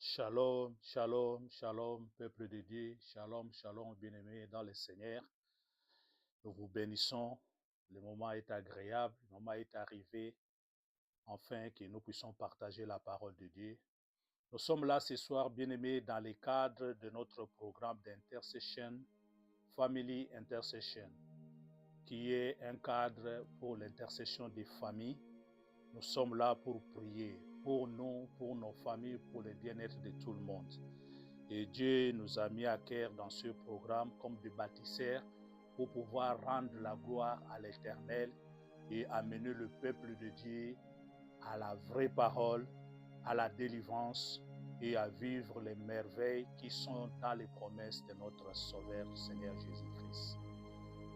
Shalom, shalom, shalom, peuple de Dieu, shalom, shalom, bien-aimés dans le Seigneur. Nous vous bénissons. Le moment est agréable, le moment est arrivé, afin que nous puissions partager la parole de Dieu. Nous sommes là ce soir, bien-aimés, dans le cadre de notre programme d'intercession, Family Intercession, qui est un cadre pour l'intercession des familles. Nous sommes là pour prier pour nous, pour nos familles, pour le bien-être de tout le monde. Et Dieu nous a mis à cœur dans ce programme comme des bâtisseurs pour pouvoir rendre la gloire à l'Éternel et amener le peuple de Dieu à la vraie parole, à la délivrance et à vivre les merveilles qui sont dans les promesses de notre Sauveur Seigneur Jésus-Christ.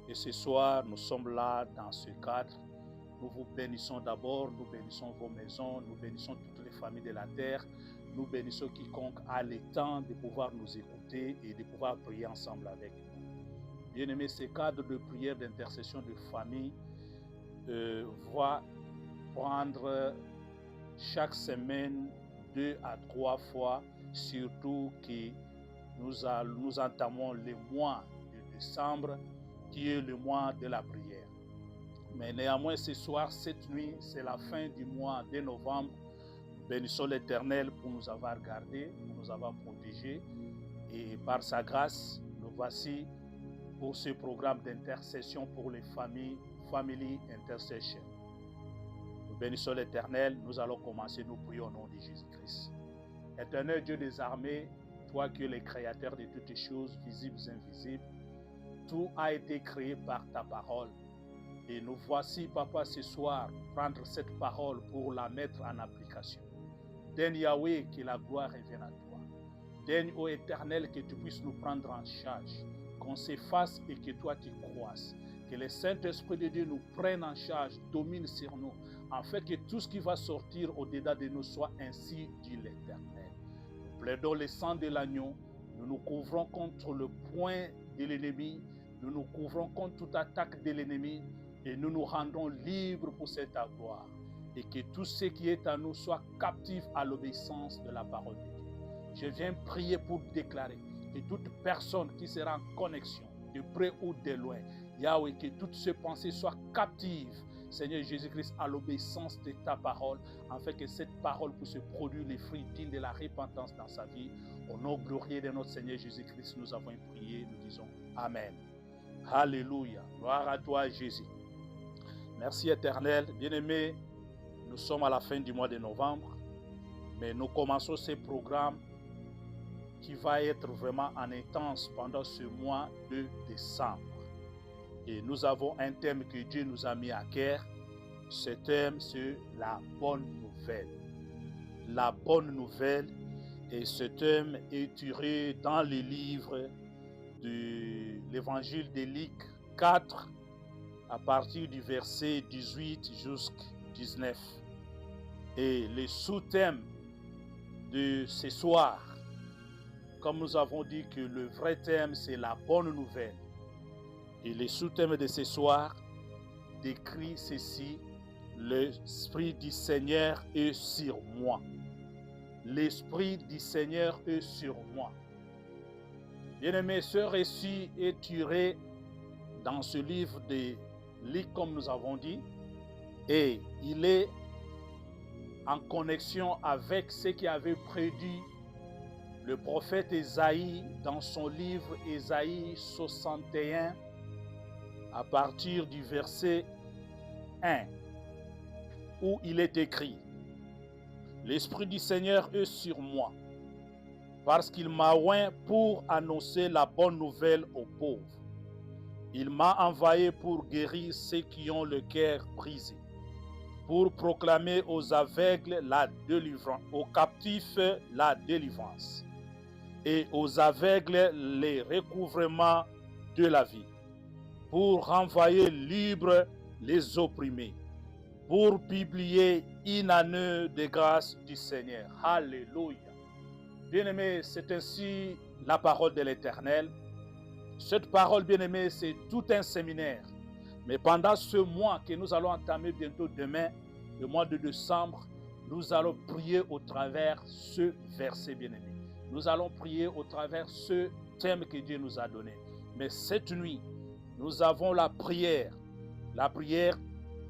Et ce soir, nous sommes là dans ce cadre. Nous vous bénissons d'abord, nous bénissons vos maisons, nous bénissons toutes les familles de la terre, nous bénissons quiconque a le temps de pouvoir nous écouter et de pouvoir prier ensemble avec nous. Bien-aimés, ce cadre de prière, d'intercession de famille va prendre chaque semaine 2 à 3 fois, surtout que nous entamons le mois de décembre, qui est le mois de la prière. Mais néanmoins, ce soir, cette nuit, c'est la fin du mois de novembre. Nous bénissons l'Éternel pour nous avoir gardés, pour nous avoir protégés. Et par sa grâce, nous voici pour ce programme d'intercession pour les familles, Family Intercession. Nous bénissons l'Éternel. Nous allons commencer, nous prions au nom de Jésus-Christ. Éternel Dieu des armées, toi qui es le créateur de toutes choses, visibles et invisibles, tout a été créé par ta parole. Et nous voici, Papa, ce soir, prendre cette parole pour la mettre en application. Daigne, Yahweh, que la gloire revienne à toi. Daigne, ô Éternel, que tu puisses nous prendre en charge, qu'on s'efface et que toi tu croisses. Que le Saint-Esprit de Dieu nous prenne en charge, domine sur nous, afin que tout ce qui va sortir au-dedans de nous soit ainsi, dit l'Éternel. Nous plaidons le sang de l'agneau, nous nous couvrons contre le poing de l'ennemi, nous nous couvrons contre toute attaque de l'ennemi, et nous nous rendons libres pour cette gloire. Et que tout ce qui est à nous soit captif à l'obéissance de la parole de Dieu. Je viens prier pour déclarer que toute personne qui sera en connexion, de près ou de loin, Yahweh, que toutes ces pensées soient captives, Seigneur Jésus-Christ, à l'obéissance de ta parole, afin que cette parole puisse produire les fruits dignes de la repentance dans sa vie. Au nom glorieux de notre Seigneur Jésus-Christ, nous avons prié, nous disons Amen. Alléluia. Gloire à toi, Jésus. Merci Éternel. Bien-aimés, nous sommes à la fin du mois de novembre, mais nous commençons ce programme qui va être vraiment en intense pendant ce mois de décembre. Et nous avons un thème que Dieu nous a mis à cœur. Ce thème, c'est la bonne nouvelle. La bonne nouvelle. Et ce thème est tiré dans les livres de l'évangile de Luc 4, à partir du verset 18 jusqu'à 19. Et le sous-thème de ce soir, comme nous avons dit que le vrai thème, c'est la bonne nouvelle. Et le sous-thème de ce soir décrit ceci: l'Esprit du Seigneur est sur moi. L'Esprit du Seigneur est sur moi. Bien-aimés, ce récit est tiré dans ce livre de Luc, comme nous avons dit, et il est en connexion avec ce qui avait prédit le prophète Ésaïe dans son livre Ésaïe 61 à partir du verset 1, où il est écrit: l'Esprit du Seigneur est sur moi, parce qu'il m'a oint pour annoncer la bonne nouvelle aux pauvres. Il m'a envoyé pour guérir ceux qui ont le cœur brisé, pour proclamer aux aveugles la délivrance, aux captifs la délivrance, et aux aveugles les recouvrements de la vie, pour renvoyer libres les opprimés, pour publier une année de grâce du Seigneur. Alléluia. Bien-aimés, c'est ainsi la parole de l'Éternel. Cette parole, bien-aimés, c'est tout un séminaire. Mais pendant ce mois que nous allons entamer bientôt demain, le mois de décembre, Nous allons prier au travers ce verset bien-aimé. Nous allons prier au travers ce thème que Dieu nous a donné. Mais cette nuit, nous avons la prière. La prière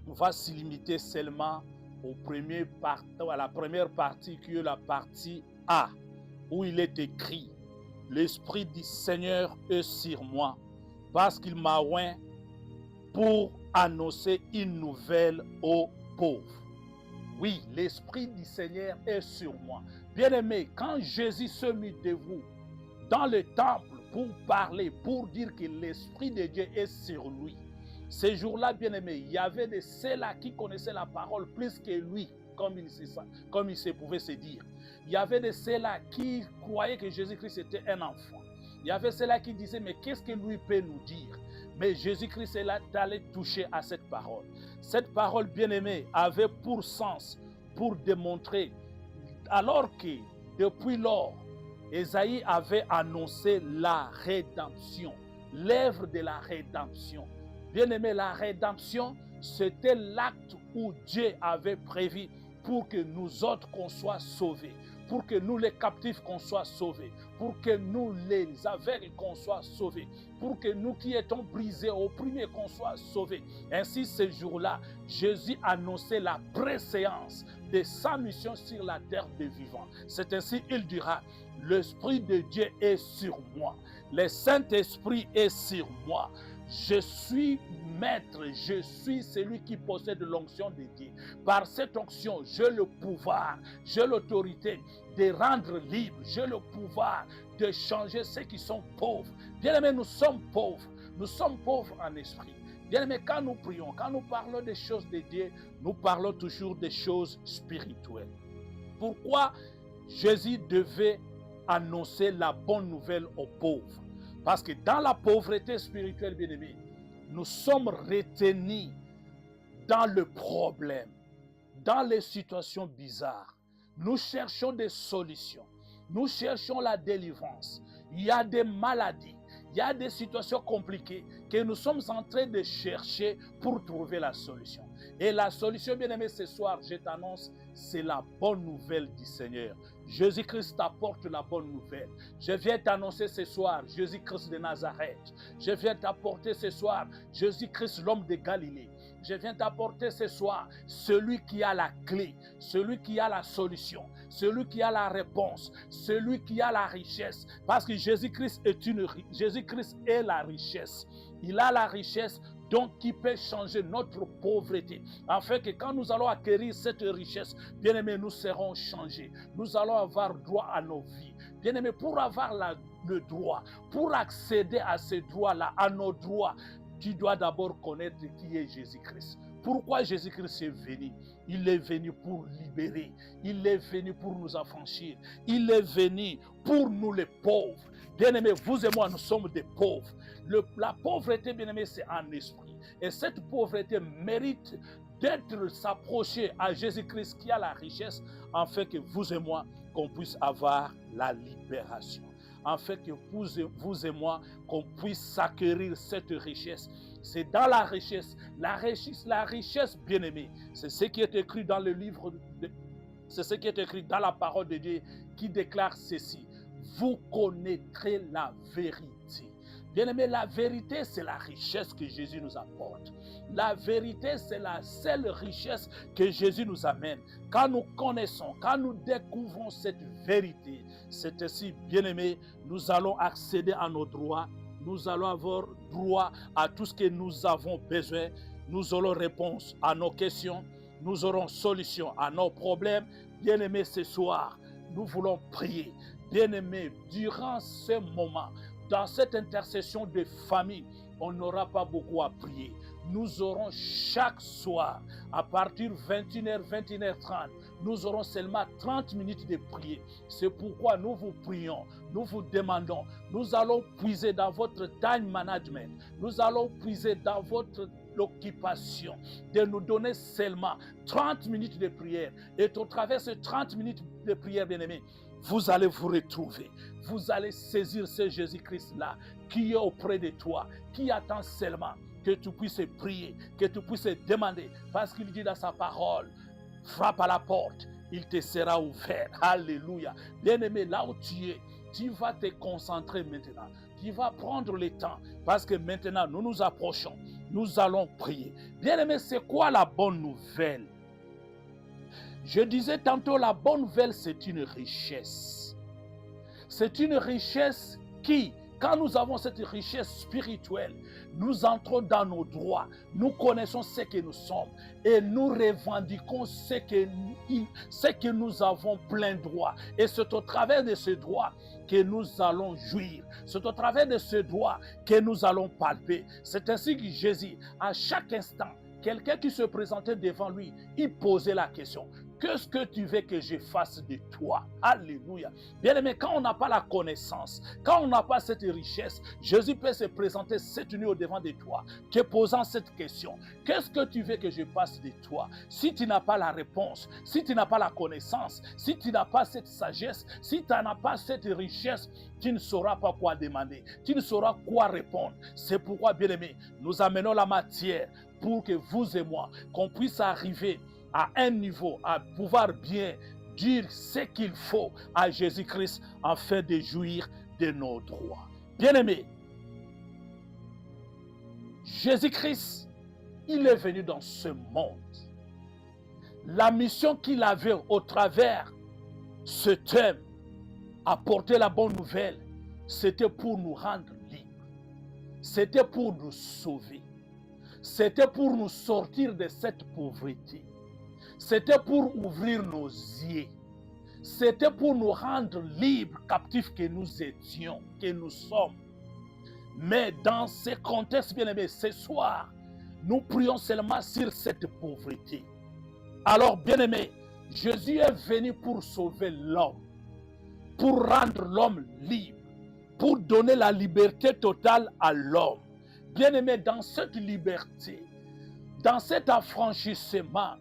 va se limiter seulement à la première partie qui est la partie A, où il est écrit « L'Esprit du Seigneur est sur moi, parce qu'il m'a oint pour annoncer une nouvelle aux pauvres. » Oui, l'Esprit du Seigneur est sur moi. Bien-aimés, quand Jésus se mit de vous dans le temple pour parler, pour dire que l'Esprit de Dieu est sur lui, ces jours-là, bien-aimés, il y avait de ceux-là qui connaissaient la parole plus que lui, comme il se pouvait se dire. Il y avait de ceux-là qui croyaient que Jésus-Christ était un enfant. Il y avait ceux-là qui disaient, mais qu'est-ce que lui peut nous dire? Mais Jésus-Christ est là d'aller toucher à cette parole. Cette parole, bien-aimée, avait pour sens, pour démontrer, alors que depuis lors, Ésaïe avait annoncé la rédemption, l'œuvre de la rédemption. Bien-aimé, la rédemption, c'était l'acte où Dieu avait prévu pour que nous autres qu'on soit sauvés, pour que nous les captifs qu'on soit sauvés, pour que nous les aveugles qu'on soit sauvés, pour que nous qui étions brisés, opprimés qu'on soit sauvés. Ainsi, ce jour-là, Jésus annonçait la préséance de sa mission sur la terre des vivants. C'est ainsi, il dira, l'Esprit de Dieu est sur moi, le Saint-Esprit est sur moi. Je suis maître, je suis celui qui possède l'onction de Dieu. Par cette onction, j'ai le pouvoir, j'ai l'autorité de rendre libre, j'ai le pouvoir de changer ceux qui sont pauvres. Bien-aimés, nous sommes pauvres en esprit. Bien-aimés, quand nous prions, quand nous parlons des choses de Dieu, nous parlons toujours des choses spirituelles. Pourquoi Jésus devait annoncer la bonne nouvelle aux pauvres? Parce que dans la pauvreté spirituelle, bien-aimés, nous sommes retenus dans le problème, dans les situations bizarres. Nous cherchons des solutions. Nous cherchons la délivrance. Il y a des maladies, il y a des situations compliquées que nous sommes en train de chercher pour trouver la solution. Et la solution, bien-aimés, ce soir, je t'annonce, c'est la bonne nouvelle du Seigneur. Jésus-Christ t'apporte la bonne nouvelle. Je viens t'annoncer ce soir, Jésus-Christ de Nazareth. Je viens t'apporter ce soir, Jésus-Christ, l'homme de Galilée. Je viens t'apporter ce soir, celui qui a la clé, celui qui a la solution, celui qui a la réponse, celui qui a la richesse. Parce que Jésus-Christ est la richesse. Il a la richesse donc qui peut changer notre pauvreté, afin que quand nous allons acquérir cette richesse, bien-aimés, nous serons changés. Nous allons avoir droit à nos vies. Bien-aimés, pour avoir le droit, pour accéder à ces droits-là, à nos droits, tu dois d'abord connaître qui est Jésus-Christ. Pourquoi Jésus-Christ est venu? Il est venu pour libérer. Il est venu pour nous affranchir. Il est venu pour nous les pauvres. Bien-aimés, vous et moi, nous sommes des pauvres. La pauvreté, bien-aimé, c'est en esprit. Et cette pauvreté mérite d'être s'approcher à Jésus-Christ qui a la richesse, afin que vous et moi, qu'on puisse avoir la libération. Afin que vous et moi, qu'on puisse acquérir cette richesse. C'est dans la richesse, bien-aimé. C'est ce qui est écrit dans le livre, c'est ce qui est écrit dans la parole de Dieu qui déclare ceci. Vous connaîtrez la vérité. Bien-aimé, la vérité, c'est la richesse que Jésus nous apporte. La vérité, c'est la seule richesse que Jésus nous amène. Quand nous connaissons, quand nous découvrons cette vérité, c'est ainsi, bien-aimé, nous allons accéder à nos droits. Nous allons avoir droit à tout ce que nous avons besoin. Nous aurons réponse à nos questions. Nous aurons solution à nos problèmes. Bien-aimé, ce soir, nous voulons prier. Bien-aimé, durant ce moment, dans cette intercession de famille, on n'aura pas beaucoup à prier. Nous aurons chaque soir, à partir de 21h, 21h30, nous aurons seulement 30 minutes de prier. C'est pourquoi nous vous prions, nous vous demandons, nous allons puiser dans votre time management, nous allons puiser dans votre occupation, de nous donner seulement 30 minutes de prière. Et au travers de ces 30 minutes de prière, bien-aimés, vous allez vous retrouver. Vous allez saisir ce Jésus-Christ-là qui est auprès de toi, qui attend seulement que tu puisses prier, que tu puisses demander. Parce qu'il dit dans sa parole, frappe à la porte il te sera ouvert. Alléluia. Bien-aimé, là où tu es, tu vas te concentrer maintenant. Tu vas prendre le temps parce que maintenant, nous nous approchons. Nous allons prier. Bien-aimé, c'est quoi la bonne nouvelle? Je disais tantôt, la bonne nouvelle, c'est une richesse. C'est une richesse qui, quand nous avons cette richesse spirituelle, nous entrons dans nos droits, nous connaissons ce que nous sommes et nous revendiquons ce que nous avons plein droit. Et c'est au travers de ce droit que nous allons jouir. C'est au travers de ce droit que nous allons palper. C'est ainsi que Jésus, à chaque instant, quelqu'un qui se présentait devant lui, il posait la question. Qu'est-ce que tu veux que je fasse de toi? Alléluia. Bien-aimé, quand on n'a pas la connaissance, quand on n'a pas cette richesse, Jésus peut se présenter cette nuit au devant de toi, te posant cette question. Qu'est-ce que tu veux que je fasse de toi? Si tu n'as pas la réponse, si tu n'as pas la connaissance, si tu n'as pas cette sagesse, si tu n'as pas cette richesse, tu ne sauras pas quoi demander, tu ne sauras quoi répondre. C'est pourquoi, bien-aimé, nous amenons la matière pour que vous et moi, qu'on puisse arriver à un niveau, à pouvoir bien dire ce qu'il faut à Jésus-Christ afin de jouir de nos droits. Bien-aimés, Jésus-Christ, il est venu dans ce monde. La mission qu'il avait au travers ce thème, apporter la bonne nouvelle, c'était pour nous rendre libres. C'était pour nous sauver. C'était pour nous sortir de cette pauvreté. C'était pour ouvrir nos yeux. C'était pour nous rendre libres, captifs que nous étions, que nous sommes. Mais dans ce contexte, bien-aimé, ce soir, nous prions seulement sur cette pauvreté. Alors, bien-aimé, Jésus est venu pour sauver l'homme, pour rendre l'homme libre, pour donner la liberté totale à l'homme. Bien-aimé, dans cette liberté, dans cet affranchissement,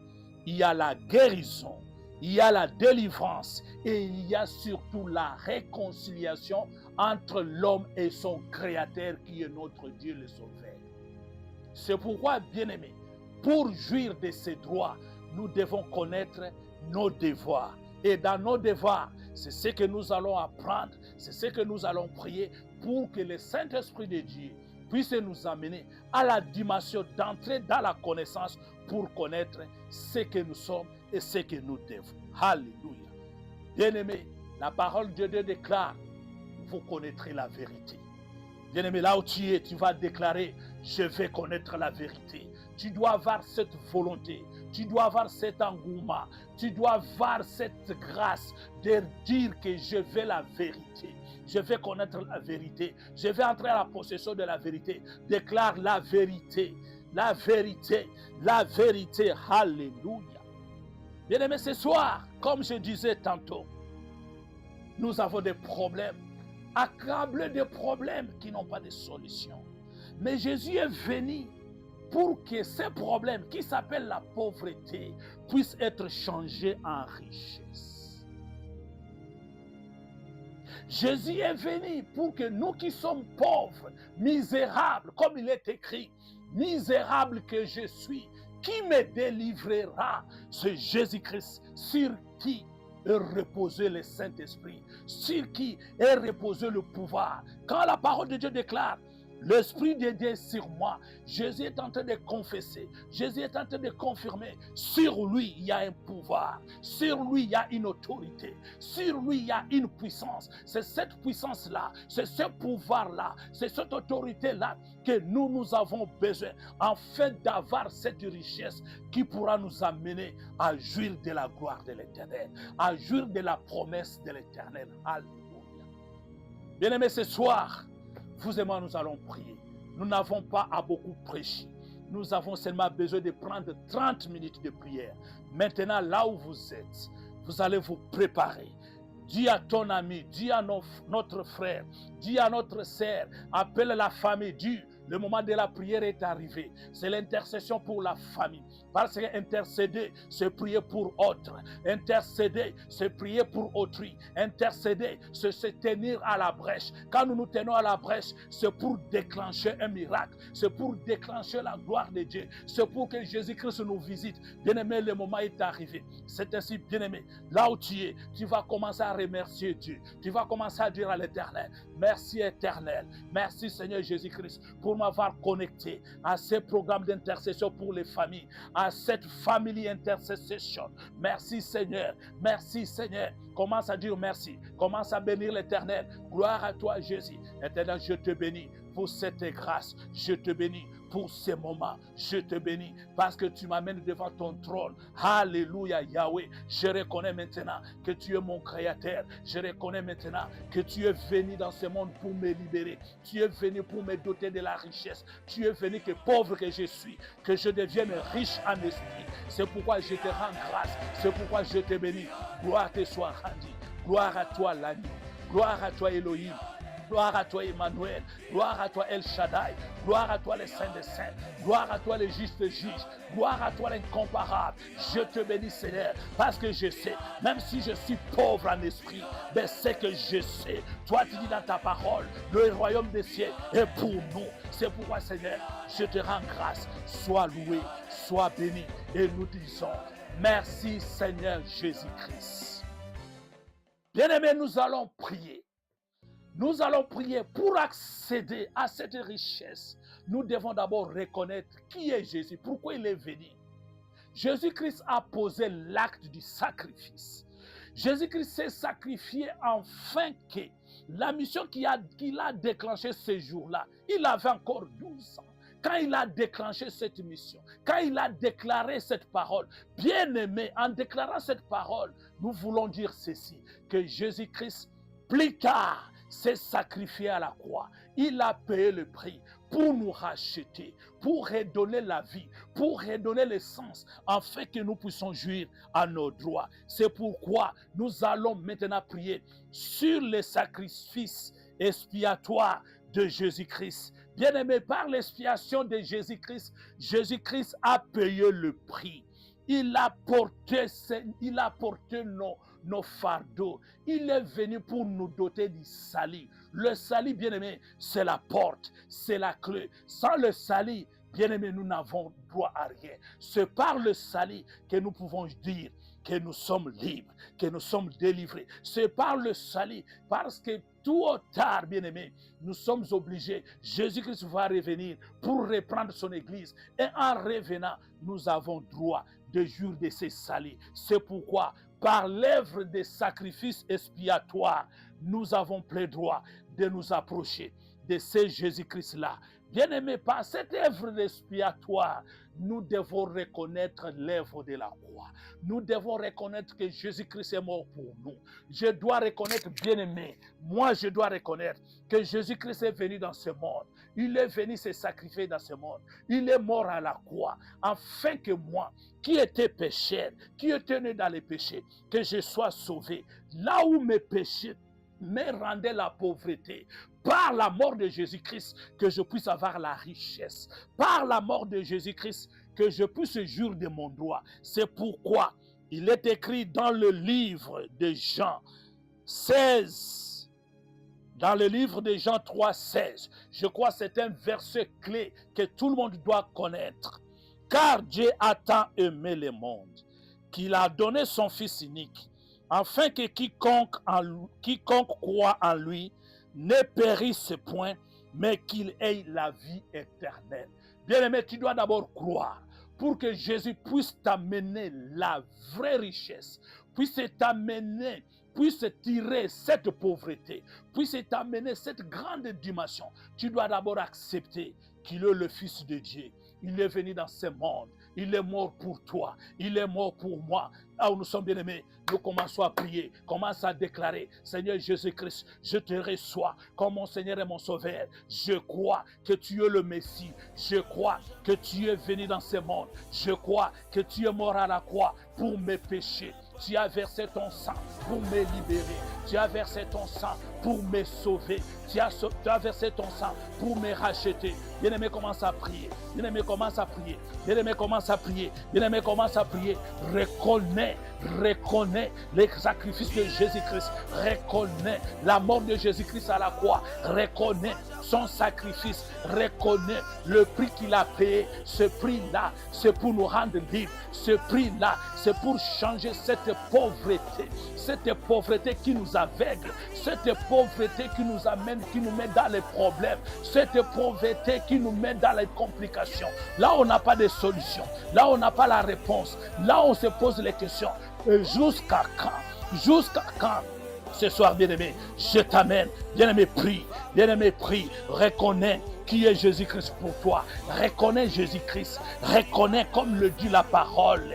il y a la guérison, il y a la délivrance et il y a surtout la réconciliation entre l'homme et son Créateur qui est notre Dieu le Sauveur. C'est pourquoi, bien-aimés, pour jouir de ces droits, nous devons connaître nos devoirs. Et dans nos devoirs, c'est ce que nous allons apprendre, c'est ce que nous allons prier pour que le Saint-Esprit de Dieu puisse nous amener à la dimension d'entrer dans la connaissance pour connaître ce que nous sommes et ce que nous devons. Alléluia. Bien-aimé, la parole de Dieu déclare, vous connaîtrez la vérité. Bien-aimé, là où tu es, tu vas déclarer, je vais connaître la vérité. Tu dois avoir cette volonté, tu dois avoir cet engouement, tu dois avoir cette grâce de dire que je veux la vérité. Je vais connaître la vérité. Je vais entrer à la possession de la vérité. Déclare la vérité. La vérité. La vérité. Alléluia. Bien-aimés, ce soir, comme je disais tantôt, nous avons des problèmes. Accablés de problèmes qui n'ont pas de solution. Mais Jésus est venu pour que ces problèmes qui s'appellent la pauvreté puissent être changés en richesse. Jésus est venu pour que nous qui sommes pauvres, misérables, comme il est écrit, misérable que je suis, qui me délivrera? C'est Jésus-Christ sur qui est reposé le Saint-Esprit, sur qui est reposé le pouvoir. Quand la parole de Dieu déclare, l'Esprit de Dieu est sur moi. Jésus est en train de confesser. Jésus est en train de confirmer. Sur lui, il y a un pouvoir. Sur lui, il y a une autorité. Sur lui, il y a une puissance. C'est cette puissance-là, c'est ce pouvoir-là, c'est cette autorité-là que nous avons besoin afin d'avoir cette richesse qui pourra nous amener à jouir de la gloire de l'Éternel, à jouir de la promesse de l'Éternel. Alléluia. Bien-aimés, ce soir, vous et moi, nous allons prier. Nous n'avons pas à beaucoup prêcher. Nous avons seulement besoin de prendre 30 minutes de prière. Maintenant, là où vous êtes, vous allez vous préparer. Dis à ton ami, dis à notre frère, dis à notre sœur, appelle la famille, dis, Le moment de la prière est arrivé. C'est l'intercession pour la famille. Parce que intercéder, c'est prier pour autre. Intercéder, c'est prier pour autrui. Intercéder, c'est se tenir à la brèche. Quand nous nous tenons à la brèche, c'est pour déclencher un miracle. C'est pour déclencher la gloire de Dieu. C'est pour que Jésus-Christ nous visite. Bien-aimé, le moment est arrivé. C'est ainsi, bien-aimé, là où tu es, tu vas commencer à remercier Dieu. Tu vas commencer à dire à l'Éternel, merci Éternel, merci Seigneur Jésus-Christ pour m'avoir connecté à ces programmes d'intercession pour les familles, à cette family intercession. Merci Seigneur, merci Seigneur. Commence à dire merci, commence à bénir l'Éternel. Gloire à toi Jésus. Éternel, je te bénis pour cette grâce, je te bénis pour ces moments, je te bénis parce que tu m'amènes devant ton trône. Alléluia Yahweh, je reconnais maintenant que tu es mon créateur. Je reconnais maintenant que tu es venu dans ce monde pour me libérer. Tu es venu pour me doter de la richesse. Tu es venu que pauvre que je suis, que je devienne riche en esprit. C'est pourquoi je te rends grâce. C'est pourquoi je te bénis. Gloire te soit rendue. Gloire à toi l'agneau. Gloire à toi Elohim. Gloire à toi Emmanuel, gloire à toi El Shaddai, gloire à toi les saints des saints, gloire à toi les justes juges, gloire à toi l'incomparable. Je te bénis Seigneur, parce que je sais, même si je suis pauvre en esprit, mais c'est que je sais. Toi tu dis dans ta parole, le royaume des cieux est pour nous. C'est pourquoi Seigneur, je te rends grâce. Sois loué, sois béni. Et nous disons, merci Seigneur Jésus-Christ. Bien-aimés, nous allons prier. Nous allons prier pour accéder à cette richesse. Nous devons d'abord reconnaître qui est Jésus, pourquoi il est venu. Jésus-Christ a posé l'acte du sacrifice. Jésus-Christ s'est sacrifié afin que la mission qu'il a déclenchée ce jour-là, il avait encore 12 ans. Quand il a déclenché cette mission, quand il a déclaré cette parole, bien aimé, en déclarant cette parole, nous voulons dire ceci, que Jésus-Christ, plus tard, s'est sacrifié à la croix. Il a payé le prix pour nous racheter, pour redonner la vie, pour redonner le sens, afin que nous puissions jouir à nos droits. C'est pourquoi nous allons maintenant prier sur le sacrifice expiatoire de Jésus-Christ. Bien-aimé, par l'expiation de Jésus-Christ, Jésus-Christ a payé le prix. Il a porté nos fardeaux. Il est venu pour nous doter du salut. Le salut, bien-aimé, c'est la porte, c'est la clé. Sans le salut, bien-aimé, nous n'avons droit à rien. C'est par le salut que nous pouvons dire que nous sommes libres, que nous sommes délivrés. C'est par le salut, parce que tout ou tard, bien-aimé, nous sommes obligés. Jésus-Christ va revenir pour reprendre son église. Et en revenant, nous avons droit de jouir de ces saluts. C'est pourquoi, par l'œuvre des sacrifices expiatoires, nous avons plein droit de nous approcher de ce Jésus-Christ-là. Bien-aimé, par cette œuvre expiatoire, nous devons reconnaître l'œuvre de la croix. Nous devons reconnaître que Jésus-Christ est mort pour nous. Je dois reconnaître, bien-aimé, moi je dois reconnaître que Jésus-Christ est venu dans ce monde. Il est venu se sacrifier dans ce monde. Il est mort à la croix, afin que moi, qui était pécheur, qui était né dans les péchés, que je sois sauvé. Là où mes péchés me rendaient la pauvreté, par la mort de Jésus-Christ, que je puisse avoir la richesse. Par la mort de Jésus-Christ, que je puisse jouir de mon droit. C'est pourquoi il est écrit dans le livre de Jean 16, dans le livre de Jean 3, 16, je crois que c'est un verset clé que tout le monde doit connaître. Car Dieu a tant aimé le monde, qu'il a donné son Fils unique, afin que quiconque croit en lui ne périsse point, mais qu'il ait la vie éternelle. Bien-aimé, tu dois d'abord croire pour que Jésus puisse t'amener la vraie richesse, puisse t'amener, puisse tirer cette pauvreté, puisse t'amener cette grande dimension. Tu dois d'abord accepter qu'il est le Fils de Dieu. Il est venu dans ce monde. Il est mort pour toi. Il est mort pour moi. Là où nous sommes bien-aimés, nous commençons à prier. Commence à déclarer, Seigneur Jésus-Christ, je te reçois comme mon Seigneur et mon Sauveur. Je crois que tu es le Messie. Je crois que tu es venu dans ce monde. Je crois que tu es mort à la croix pour mes péchés. Tu as versé ton sang pour me libérer. Tu as versé ton sang pour me sauver. Tu as versé ton sang pour me racheter. Bien-aimé, commence à prier. Bien-aimé, commence à prier. Bien-aimé, commence à prier. Bien-aimé, commence à prier. Reconnais les sacrifices de Jésus-Christ. Reconnais la mort de Jésus-Christ à la croix. Reconnais son sacrifice. Reconnais le prix qu'il a payé. Ce prix-là, c'est pour nous rendre libres. Ce prix-là, c'est pour changer cette pauvreté. Cette pauvreté qui nous aveugle. Cette pauvreté qui nous amène, qui nous met dans les problèmes. Cette pauvreté qui nous met dans les complications. Là, on n'a pas de solution. Là, on n'a pas la réponse. Là, on se pose les questions. Jusqu'à quand? Jusqu'à quand? Ce soir, bien-aimé, je t'amène. Bien-aimé, prie. Bien-aimé, prie. Reconnais qui est Jésus-Christ pour toi. Reconnais Jésus-Christ. Reconnais, comme le dit la parole,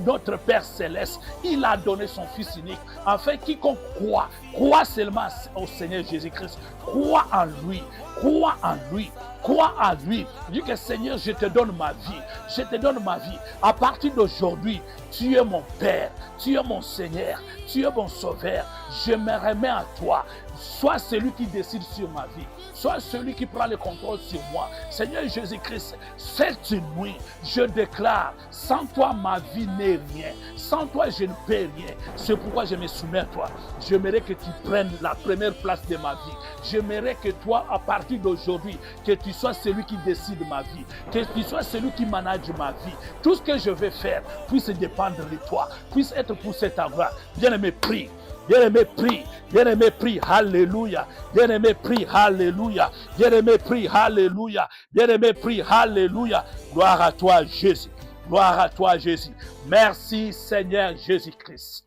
notre Père Céleste, il a donné son Fils unique, afin quiconque croit seulement au Seigneur Jésus-Christ. Crois en lui. Crois en lui. Crois en lui. Dis que Seigneur, je te donne ma vie. Je te donne ma vie. À partir d'aujourd'hui, tu es mon Père. Tu es mon Seigneur. Tu es mon Sauveur. Je me remets à toi. Sois celui qui décide sur ma vie. Sois celui qui prend le contrôle sur moi. Seigneur Jésus-Christ, cette nuit, je déclare, sans toi, ma vie n'est rien. Sans toi, je ne peux rien. C'est pourquoi je me soumets à toi. J'aimerais que tu prennes la première place de ma vie. J'aimerais que toi, à partir d'aujourd'hui, que tu sois celui qui décide ma vie. Que tu sois celui qui manage ma vie. Tout ce que je vais faire puisse dépendre de toi. Puisse être pour cette gloire. Bien-aimé, prie. Bien-aimé, prie. Bien-aimé, prie. Alléluia. Bien-aimé, prie. Alléluia. Bien-aimé, prie. Alléluia. Bien-aimé, prie. Alléluia. Gloire à toi, Jésus. Gloire à toi, Jésus. Merci, Seigneur Jésus-Christ.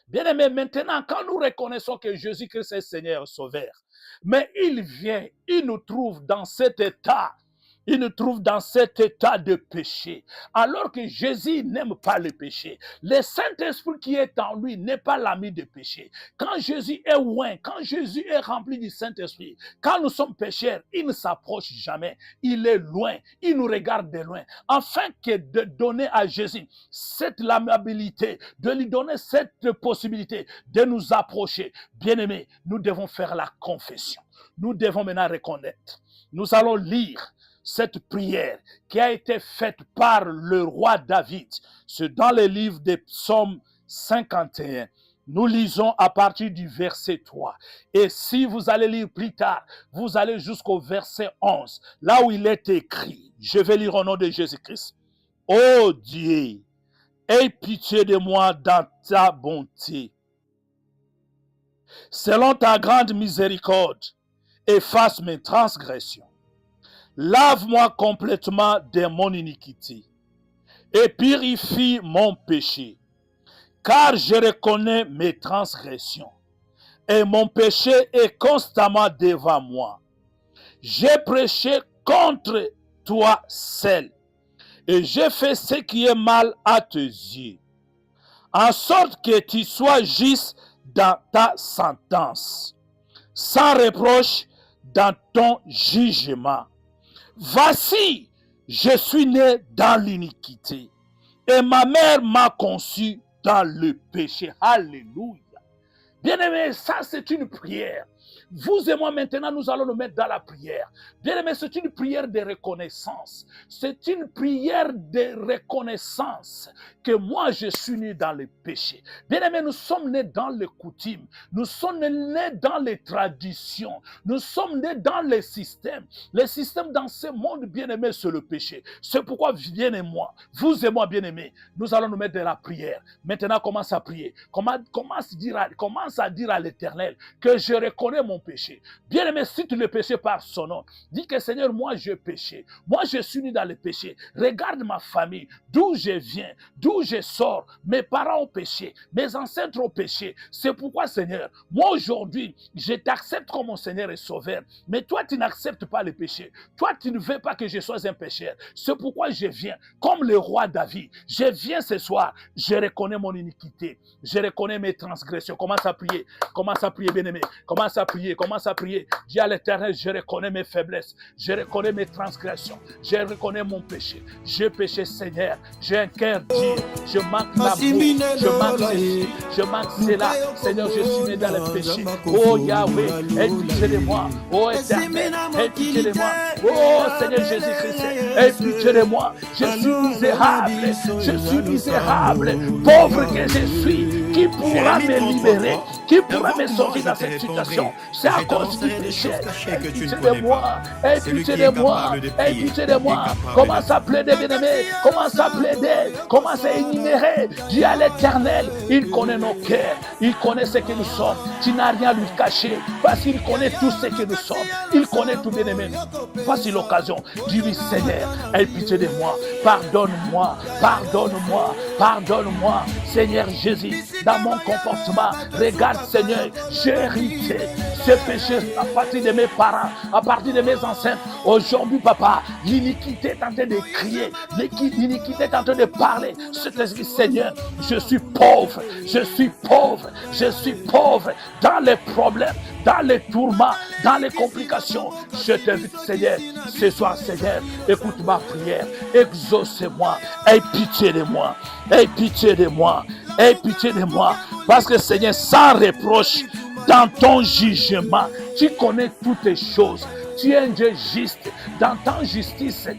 Bien-aimé, maintenant, quand nous reconnaissons que Jésus-Christ est Seigneur Sauveur, mais il vient, il nous trouve dans cet état. Il nous trouve dans cet état de péché. Alors que Jésus n'aime pas le péché. Le Saint-Esprit qui est en lui n'est pas l'ami du péché. Quand Jésus est loin, quand Jésus est rempli du Saint-Esprit, quand nous sommes pécheurs, il ne s'approche jamais. Il est loin. Il nous regarde de loin. Afin que de donner à Jésus cette l'amabilité, de lui donner cette possibilité de nous approcher. Bien-aimés, nous devons faire la confession. Nous devons maintenant reconnaître. Nous allons lire cette prière qui a été faite par le roi David. C'est dans le livre des psaumes 51. Nous lisons à partir du verset 3. Et si vous allez lire plus tard, vous allez jusqu'au verset 11, là où il est écrit, je vais lire au nom de Jésus-Christ. Ô Dieu, aie pitié de moi dans ta bonté. Selon ta grande miséricorde, efface mes transgressions. Lave-moi complètement de mon iniquité et purifie mon péché, car je reconnais mes transgressions et mon péché est constamment devant moi. J'ai péché contre toi seul et j'ai fait ce qui est mal à tes yeux, en sorte que tu sois juste dans ta sentence, sans reproche dans ton jugement. Voici, je suis né dans l'iniquité et ma mère m'a conçu dans le péché. Alléluia. Bien-aimé, ça c'est une prière. Vous et moi maintenant, nous allons nous mettre dans la prière. Bien-aimé, c'est une prière de reconnaissance. C'est une prière de reconnaissance que moi je suis né dans le péché. Bien-aimé, nous sommes nés dans les coutumes. Nous sommes nés dans les traditions. Nous sommes nés dans les systèmes. Les systèmes dans ce monde, bien-aimé, c'est le péché. C'est pourquoi, bien-aimé, vous et moi, bien-aimé, nous allons nous mettre dans la prière. Maintenant, commence à prier. Commence à dire à l'Éternel que je reconnais mon péché. Bien-aimé, si tu le péché par son nom, dis que Seigneur, moi je péché. Moi je suis né dans le péché. Regarde ma famille, d'où je viens, d'où je sors. Mes parents ont péché, mes ancêtres ont péché. C'est pourquoi, Seigneur, moi aujourd'hui, je t'accepte comme mon Seigneur et Sauveur. Mais toi, tu n'acceptes pas le péché. Toi, tu ne veux pas que je sois un pécheur. C'est pourquoi je viens, comme le roi David. Je viens ce soir, je reconnais mon iniquité. Je reconnais mes transgressions. Commence à prier. Commence à prier, bien-aimé. Commence à prier. Commence à prier. Dis à l'Éternel, je reconnais mes faiblesses. Je reconnais mes transgressions. Je reconnais mon péché. J'ai péché, Seigneur. J'ai un cœur dur. Je manque l'amour. Je manque ceci. Je manque cela. Seigneur, je suis né dans le péché. Oh Yahweh, aie pitié de moi. Oh Éternel, aie pitié de moi. Oh Seigneur Jésus-Christ, aie pitié de moi. Je suis misérable. Je suis misérable. Pauvre que je suis. Qui pourra me libérer? Qui pourra me sortir dans cette situation? C'est à cause du péché. Aie pitié de moi. Aie pitié de moi. Aie pitié de moi. Commence à plaider, bien-aimé. Commence à plaider. Commence à énumérer. Dis à l'Éternel, il connaît nos cœurs. Il connaît ce que nous sommes. Tu n'as rien à lui cacher. Parce qu'il connaît tout ce que nous sommes. Il connaît tout, bien-aimé. Voici l'occasion. Dis-lui, Seigneur, aie pitié de moi. Pardonne-moi. Pardonne-moi. Pardonne-moi. Seigneur Jésus, dans mon comportement, regarde, Seigneur, j'ai hérité ce péché à partir de mes parents, à partir de mes ancêtres. Aujourd'hui, papa, l'iniquité est en train de crier, l'iniquité est en train de parler. C'est-à-dire, Seigneur, je suis pauvre, je suis pauvre, je suis pauvre dans les problèmes, dans les tourments, dans les complications. Je t'invite, Seigneur, ce soir, Seigneur, écoute ma prière, exauce-moi, aie pitié de moi, aie pitié de moi. Aie pitié de moi, parce que Seigneur, sans reproche, dans ton jugement, tu connais toutes les choses. Tu es un Dieu juste. Dans ta justice,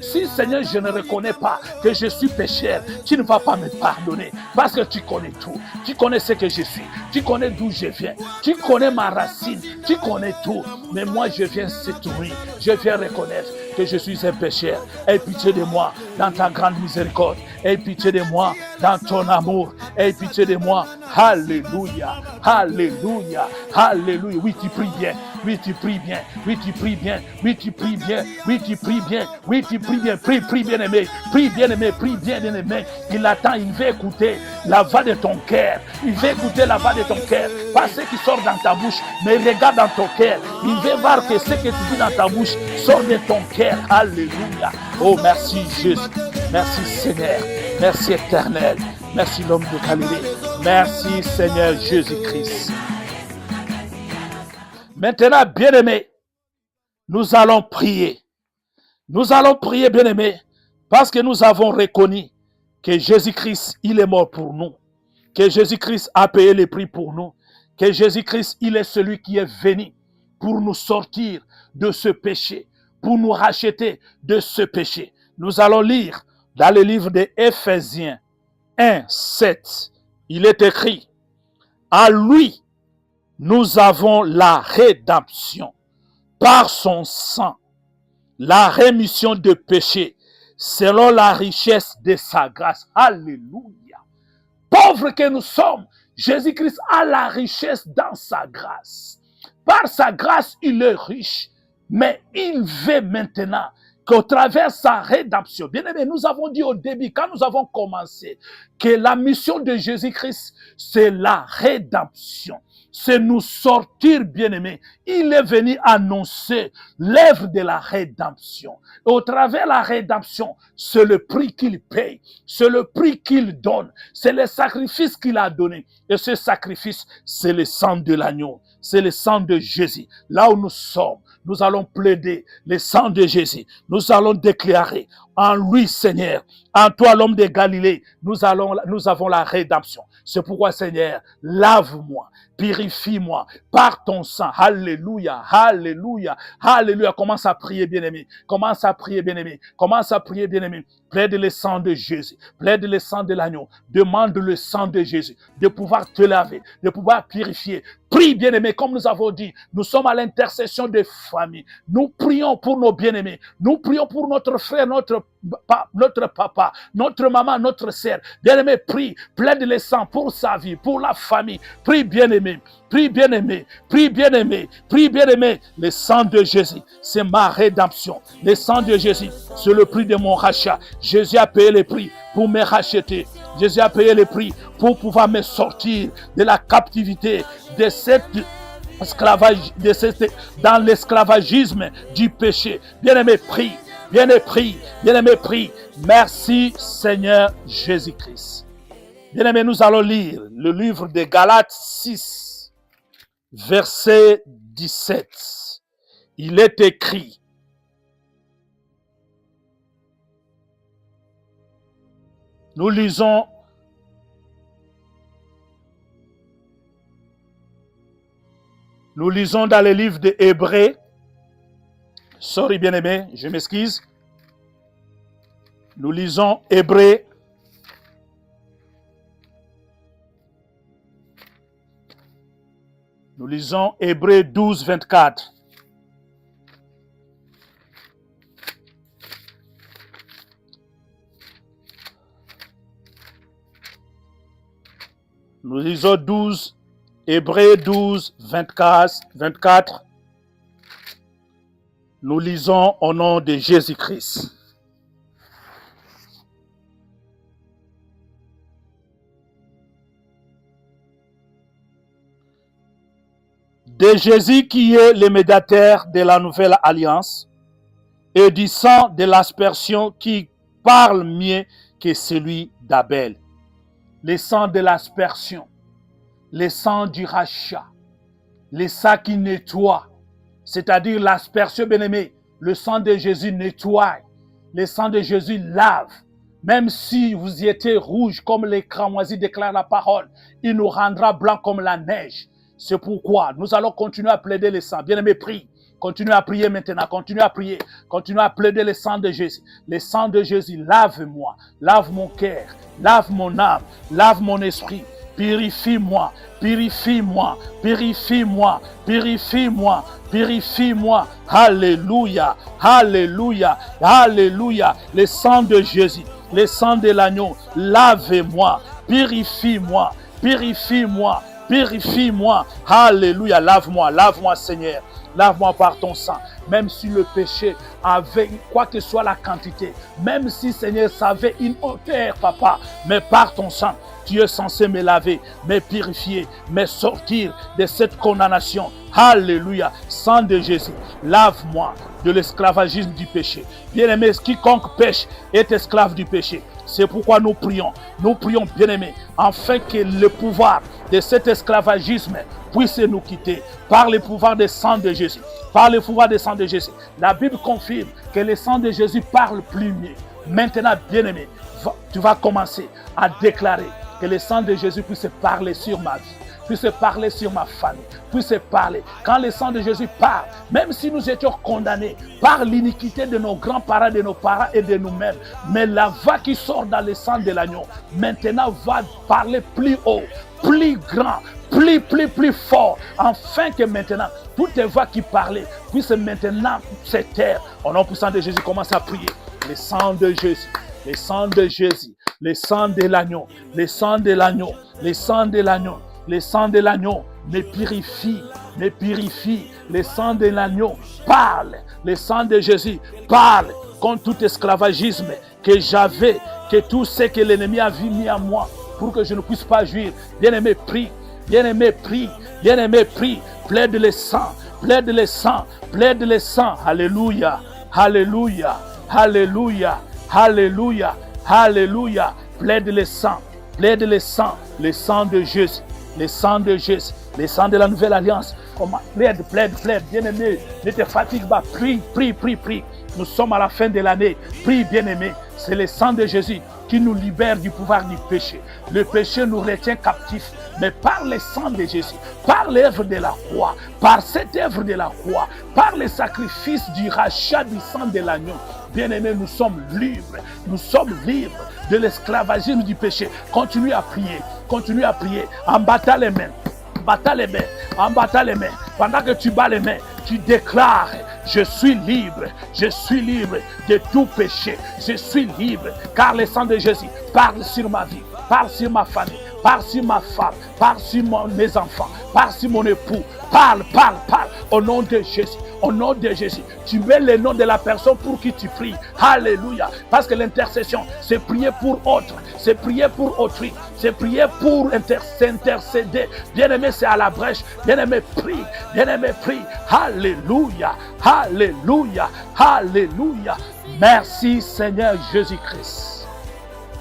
si Seigneur, je ne reconnais pas que je suis pécheur, tu ne vas pas me pardonner, parce que tu connais tout. Tu connais ce que je suis. Tu connais d'où je viens. Tu connais ma racine. Tu connais tout. Mais moi, je viens s'étourner. Je viens reconnaître que je suis un pécheur. Aie pitié de moi dans ta grande miséricorde. Aie pitié de moi dans ton amour. Aie pitié de moi. Alléluia. Alléluia. Alléluia. Oui, tu pries bien. Oui, tu pries bien. Oui, tu pries bien. Oui, tu pries bien. Oui, tu pries bien. Oui, tu pries bien. Prie bien aimé. Prie bien aimé. Prie bien aimé. Il attend. Il veut écouter la voix de ton cœur. Il veut écouter la voix de ton cœur. Pas ce qui sort dans ta bouche, mais regarde dans ton cœur. Il veut voir que ce que tu dis dans ta bouche sort de ton cœur. Alléluia. Oh, merci Jésus. Merci Seigneur. Merci Éternel. Merci l'homme de Galilée. Merci Seigneur Jésus-Christ. Maintenant, bien-aimés, nous allons prier. Nous allons prier, bien-aimés, parce que nous avons reconnu que Jésus-Christ, il est mort pour nous. Que Jésus-Christ a payé le prix pour nous. Que Jésus-Christ, il est celui qui est venu pour nous sortir de ce péché, pour nous racheter de ce péché. Nous allons lire dans le livre de Éphésiens 1, 7. Il est écrit, à lui, nous avons la rédemption par son sang, la rémission de péché, selon la richesse de sa grâce. Alléluia. Pauvres que nous sommes, Jésus-Christ a la richesse dans sa grâce. Par sa grâce, il est riche. Mais il veut maintenant qu'au travers de sa rédemption, bien aimé, nous avons dit au début, quand nous avons commencé, que la mission de Jésus-Christ, c'est la rédemption. C'est nous sortir, bien-aimés. Il est venu annoncer l'œuvre de la rédemption. Et au travers de la rédemption, c'est le prix qu'il paye. C'est le prix qu'il donne. C'est le sacrifice qu'il a donné. Et ce sacrifice, c'est le sang de l'agneau. C'est le sang de Jésus. Là où nous sommes, nous allons plaider le sang de Jésus. Nous allons déclarer en lui, Seigneur, en toi, l'homme de Galilée, nous avons la rédemption. C'est pourquoi, Seigneur, lave-moi, purifie-moi par ton sang. Alléluia, alléluia, alléluia. Commence à prier, bien-aimé. Commence à prier, bien-aimé. Commence à prier, bien-aimé. Plaide le sang de Jésus. Plaide le sang de l'agneau. Demande le sang de Jésus de pouvoir te laver, de pouvoir purifier. Prie, bien-aimé, comme nous avons dit, nous sommes à l'intercession des familles. Nous prions pour nos bien-aimés. Nous prions pour notre frère, notre papa, notre maman, notre sœur. Bien-aimé, prie, plaide le sang pour sa vie, pour la famille. Prie, bien-aimé. Prie, bien-aimé. Prie, bien-aimé. Prie, bien-aimé. Le sang de Jésus, c'est ma rédemption. Le sang de Jésus, c'est le prix de mon rachat. Jésus a payé le prix pour me racheter. Jésus a payé le prix pour pouvoir me sortir de la captivité, de cette esclavage, dans l'esclavagisme du péché. Bien-aimé, prie. Bien-aimé, prie. Bien-aimé, prie. Merci, Seigneur Jésus-Christ. Bien-aimés, nous allons lire le livre de Galates 6, verset 17. Il est écrit: nous lisons dans le livre de Hébreux. Sorry, bien-aimés, je m'excuse. Nous lisons Hébreux. Nous lisons Hébreux 12, 24. Nous lisons Hébreux 12, 24. Nous lisons au nom de Jésus-Christ. De Jésus qui est le médiateur de la nouvelle alliance et du sang de l'aspersion qui parle mieux que celui d'Abel. Le sang de l'aspersion, le sang du rachat, le sang qui nettoie, c'est-à-dire l'aspersion, bien-aimé, le sang de Jésus nettoie, le sang de Jésus lave. Même si vous y étiez rouge comme les cramoisis, déclare la parole, il nous rendra blanc comme la neige. C'est pourquoi nous allons continuer à plaider le sang. Bien-aimé, prie. Continuez à prier maintenant, continuez à prier, continuez à plaider le sang de Jésus. Le sang de Jésus, lave-moi, lave mon cœur, lave mon âme, lave mon esprit. Purifie-moi, purifie-moi, purifie-moi, purifie-moi, purifie-moi. Alléluia, alléluia, alléluia. Le sang de Jésus, le sang de l'agneau, lave-moi, purifie-moi, purifie-moi, purifie-moi. Alléluia, lave-moi, lave-moi Seigneur. Lave-moi par ton sang, même si le péché avait quoi que soit la quantité, même si Seigneur ça avait une hauteur, papa, mais par ton sang, tu es censé me laver, me purifier, me sortir de cette condamnation. Alléluia, sang de Jésus, lave-moi de l'esclavagisme du péché. Bien-aimé, quiconque pêche est esclave du péché. C'est pourquoi nous prions, bien-aimés, afin que le pouvoir de cet esclavagisme puisse nous quitter par le pouvoir du sang de Jésus. Par le pouvoir du sang de Jésus. La Bible confirme que le sang de Jésus parle plus mieux. Maintenant, bien-aimé, tu vas commencer à déclarer que le sang de Jésus puisse parler sur ma vie, puisse parler sur ma famille, puisse parler. Quand le sang de Jésus parle, même si nous étions condamnés par l'iniquité de nos grands-parents, de nos parents et de nous-mêmes, mais la voix qui sort dans le sang de l'agneau, maintenant va parler plus haut, plus grand, plus fort, afin que maintenant, toutes les voix qui parlaient puissent maintenant se taire. Au nom puissant de Jésus, commence à prier. Le sang de Jésus, le sang de Jésus, le sang de l'agneau, le sang de l'agneau, le sang de l'agneau, le sang de l'agneau me purifie, me purifie. Le sang de l'agneau parle, le sang de Jésus parle contre tout esclavagisme que j'avais, que tout ce que l'ennemi a mis à moi pour que je ne puisse pas jouir. Bien-aimé, prie. Bien-aimé, prie. Bien-aimé, prie. Plaide le sang. Plaide le sang. Plaide le sang. Alléluia. Alléluia. Alléluia. Alléluia. Alléluia. Plaide le sang. Plaide le sang. Le sang de Jésus. Le sang de Jésus. Le sang de la nouvelle alliance. Plaide, plaide, plaide. Bien-aimé, ne te fatigue pas. Prie, prie, prie, prie. Nous sommes à la fin de l'année. Prie, bien-aimé. C'est le sang de Jésus qui nous libère du pouvoir du péché. Le péché nous retient captifs. Mais par le sang de Jésus, par l'œuvre de la croix, par cette œuvre de la croix, par le sacrifice du rachat du sang de l'agneau, bien-aimés, nous sommes libres. Nous sommes libres de l'esclavagisme du péché. Continue à prier. Continue à prier. En battant les mains. Battant les mains. En battant les mains. Pendant que tu bats les mains, tu déclares: je suis libre de tout péché. Je suis libre car le sang de Jésus parle sur ma vie, parle sur ma famille, parle sur ma femme, parle sur mes enfants, parle sur mon époux. Parle, parle, parle au nom de Jésus. Au nom de Jésus, tu mets le nom de la personne pour qui tu pries. Alléluia. Parce que l'intercession, c'est prier pour autre, c'est prier pour autrui, c'est prier pour s'intercéder. Bien-aimé, c'est à la brèche. Bien-aimé, prie. Bien-aimé, prie. Alléluia. Alléluia. Alléluia. Merci Seigneur Jésus-Christ.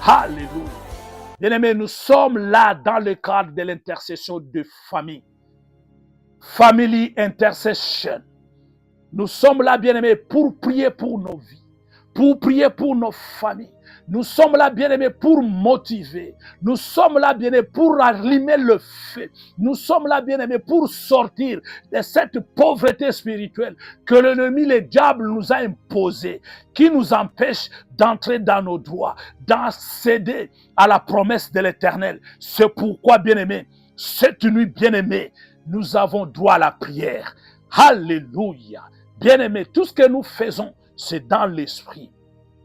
Alléluia. Bien-aimés, nous sommes là dans le cadre de l'intercession de famille. Family Intercession. Nous sommes là, bien-aimés, pour prier pour nos vies, pour prier pour nos familles. Nous sommes là, bien-aimés, pour motiver. Nous sommes là, bien-aimés, pour allumer le feu. Nous sommes là, bien-aimés, pour sortir de cette pauvreté spirituelle que l'ennemi, le diable, nous a imposée, qui nous empêche d'entrer dans nos droits, d'accéder à la promesse de l'Éternel. C'est pourquoi, bien-aimés, cette nuit, bien-aimés, nous avons droit à la prière. Alléluia. Bien-aimés, tout ce que nous faisons, c'est dans l'esprit.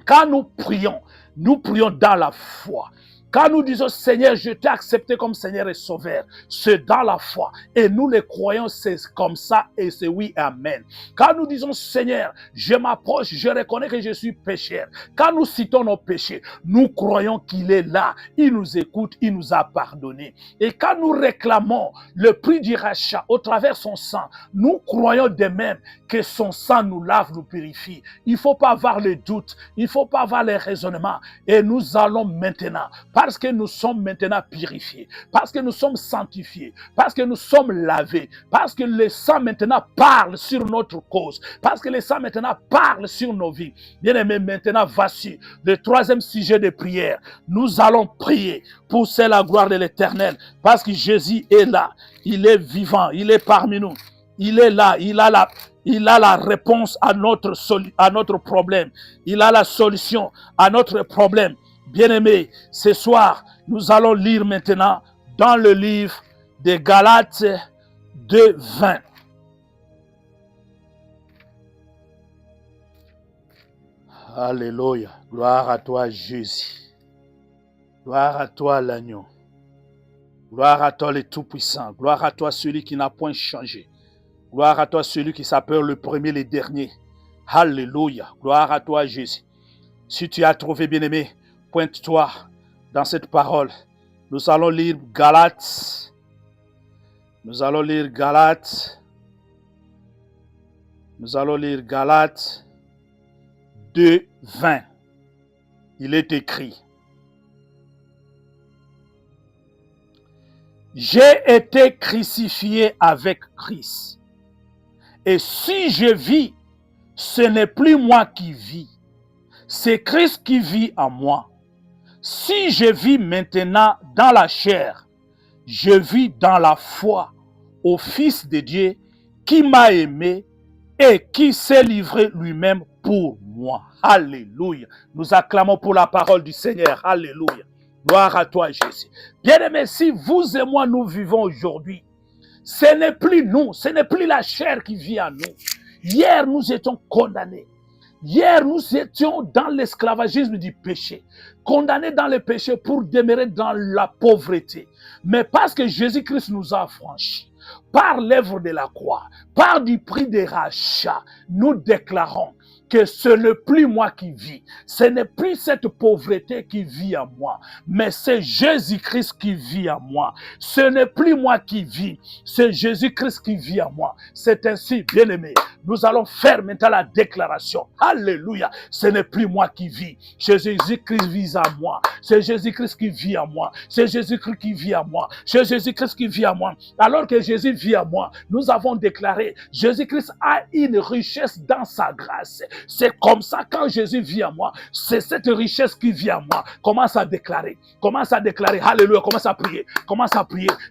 Quand nous prions dans la foi. Quand nous disons, Seigneur, je t'ai accepté comme Seigneur et Sauveur, c'est dans la foi. Et nous les croyons, c'est comme ça et c'est oui, amen. Quand nous disons, Seigneur, je m'approche, je reconnais que je suis pécheur. Quand nous citons nos péchés, nous croyons qu'il est là. Il nous écoute, il nous a pardonné. Et quand nous réclamons le prix du rachat au travers de son sang, nous croyons de même que son sang nous lave, nous purifie. Il ne faut pas avoir le doute, il ne faut pas avoir les raisonnements. Et nous allons maintenant, parce que nous sommes maintenant purifiés, parce que nous sommes sanctifiés, parce que nous sommes lavés, parce que le sang maintenant parle sur notre cause, parce que le sang maintenant parle sur nos vies. Bien-aimés, maintenant voici le troisième sujet de prière. Nous allons prier pour c'est la gloire de l'Éternel, parce que Jésus est là, il est vivant, il est parmi nous, il est là, il a la réponse à notre problème. Il a la solution à notre problème. Bien-aimés, ce soir, nous allons lire maintenant dans le livre de Galates 2:20. Alléluia. Gloire à toi, Jésus. Gloire à toi, l'agneau. Gloire à toi, le Tout-Puissant. Gloire à toi, celui qui n'a point changé. Gloire à toi, celui qui s'appelle le premier, le dernier. Alléluia. Gloire à toi, Jésus. Si tu as trouvé, bien-aimé, pointe-toi dans cette parole. Nous allons lire Galates. Nous allons lire Galates. Nous allons lire Galates 2:20. Il est écrit. J'ai été crucifié avec Christ. Et si je vis, ce n'est plus moi qui vis. C'est Christ qui vit en moi. Si je vis maintenant dans la chair, je vis dans la foi au Fils de Dieu qui m'a aimé et qui s'est livré lui-même pour moi. Alléluia. Nous acclamons pour la parole du Seigneur. Alléluia. Gloire à toi, Jésus. Bien-aimés, si vous et moi nous vivons aujourd'hui, ce n'est plus nous, ce n'est plus la chair qui vit en nous. Hier, nous étions condamnés. Hier, nous étions dans l'esclavagisme du péché, condamnés dans le péché pour demeurer dans la pauvreté. Mais parce que Jésus-Christ nous a affranchis, par l'œuvre de la croix, par du prix de rachat, nous déclarons que ce n'est plus moi qui vis. Ce n'est plus cette pauvreté qui vit en moi, mais c'est Jésus-Christ qui vit en moi. Ce n'est plus moi qui vis, c'est Jésus-Christ qui vit en moi. C'est ainsi, bien-aimés, nous allons faire maintenant la déclaration. Alléluia. Ce n'est plus moi qui vis, c'est Jésus-Christ vit en moi. C'est Jésus-Christ qui vit en moi. C'est Jésus-Christ qui vit en moi. C'est Jésus-Christ qui vit en moi. Alors que Jésus vit en moi, nous avons déclaré, Jésus-Christ a une richesse dans sa grâce. C'est comme ça, quand Jésus vit en moi, c'est cette richesse qui vit en moi. Commence à déclarer, alléluia, commence à prier.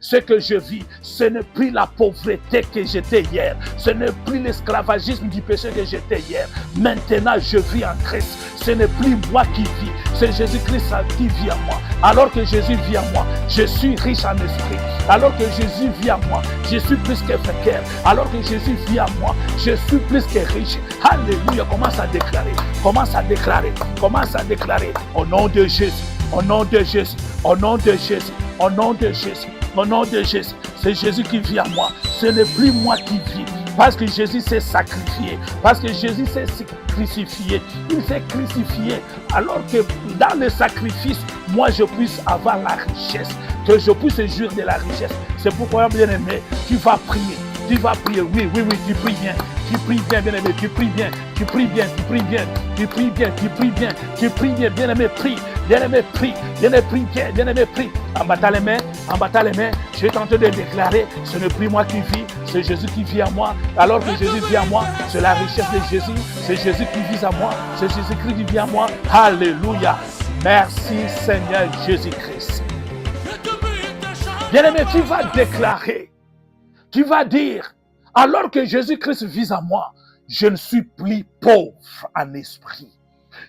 Ce que je vis, ce n'est plus la pauvreté que j'étais hier, ce n'est plus l'esclavagisme du péché que j'étais hier. Maintenant, je vis en Christ. Ce n'est plus moi qui vis, c'est Jésus-Christ qui vit en moi. Alors que Jésus vit en moi, je suis riche en esprit. Alors que Jésus vit en moi, je suis plus que vainqueur. Alors que Jésus vit en moi, je suis plus que riche. Alléluia, commence à déclarer, au nom de Jésus, au nom de Jésus, au nom de Jésus, au nom de Jésus, au nom de Jésus. C'est Jésus qui vit en moi, ce n'est plus moi qui vis. Parce que Jésus s'est sacrifié, parce que Jésus s'est crucifié, il s'est crucifié, alors que dans le sacrifice, moi je puisse avoir la richesse, que je puisse jouir de la richesse. C'est pourquoi, bien aimé, tu vas prier, oui, tu pries bien, bien aimé, bien aimé, prie. Bien-aimé, prie. Bien-aimé, prie. Bien-aimé, prie. En battant les mains, je suis en train de déclarer, ce n'est plus moi qui vis, c'est Jésus qui vit en moi. Alors que Jésus vit en moi, c'est la richesse de Jésus, c'est Jésus qui vit en moi, c'est Jésus-Christ qui vit en moi. Alléluia. Merci Seigneur Jésus-Christ. Bien-aimé, tu vas déclarer, tu vas dire, alors que Jésus-Christ vit en moi, je ne suis plus pauvre en esprit.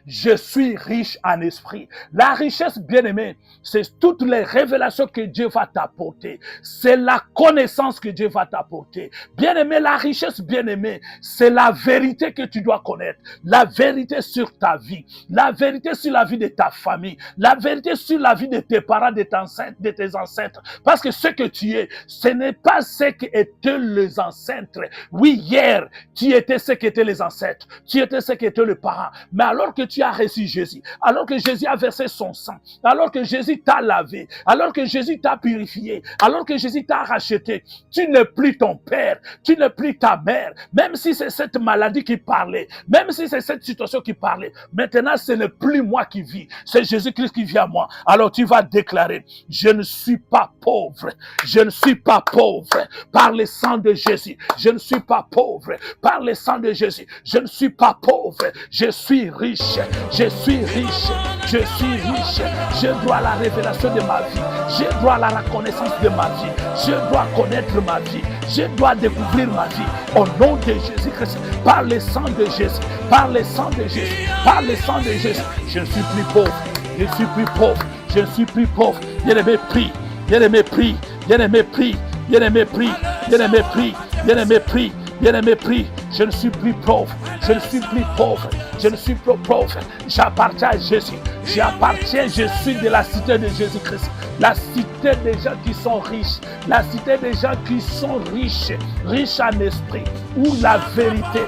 Je suis riche en esprit. La richesse, bien-aimé, c'est toutes les révélations que Dieu va t'apporter. C'est la connaissance que Dieu va t'apporter. Bien-aimé, la richesse, bien-aimé, c'est la vérité que tu dois connaître. La vérité sur ta vie. La vérité sur la vie de ta famille. La vérité sur la vie de tes parents, de tes ancêtres. Parce que ce que tu es, ce n'est pas ce qu'étaient les ancêtres. Oui, hier, tu étais ce qu'étaient les ancêtres. Tu étais ce qu'étaient les parents. Mais alors que tu as reçu Jésus, alors que Jésus a versé son sang, alors que Jésus t'a lavé, alors que Jésus t'a purifié, alors que Jésus t'a racheté, tu n'es plus ton père, tu n'es plus ta mère, même si c'est cette maladie qui parlait, même si c'est cette situation qui parlait, maintenant ce n'est plus moi qui vis, c'est Jésus-Christ qui vit à moi. Alors tu vas déclarer, je ne suis pas pauvre, je ne suis pas pauvre, par le sang de Jésus, je ne suis pas pauvre, par le sang de Jésus, je ne suis pas pauvre, je suis riche, je suis riche, je suis riche, je dois la révélation de ma vie, je dois la reconnaissance de ma vie, je dois connaître ma vie, je dois découvrir ma vie, au nom de Jésus-Christ, par le sang de Jésus, par le sang de Jésus, par le sang de Jésus, je ne suis plus pauvre, je ne suis plus pauvre, je ne suis plus pauvre, bien-aimé prie, bien-aimé prie, bien-aimé prie, bien-aimé prie, bien-aimé prie, bien-aimé prie, bien-aimé prie, je ne suis plus pauvre, je ne suis plus pauvre, je ne suis plus pauvre, j'appartiens à Jésus, j'appartiens, je suis de la cité de Jésus-Christ, la cité des gens qui sont riches, la cité des gens qui sont riches, riches en esprit, où la vérité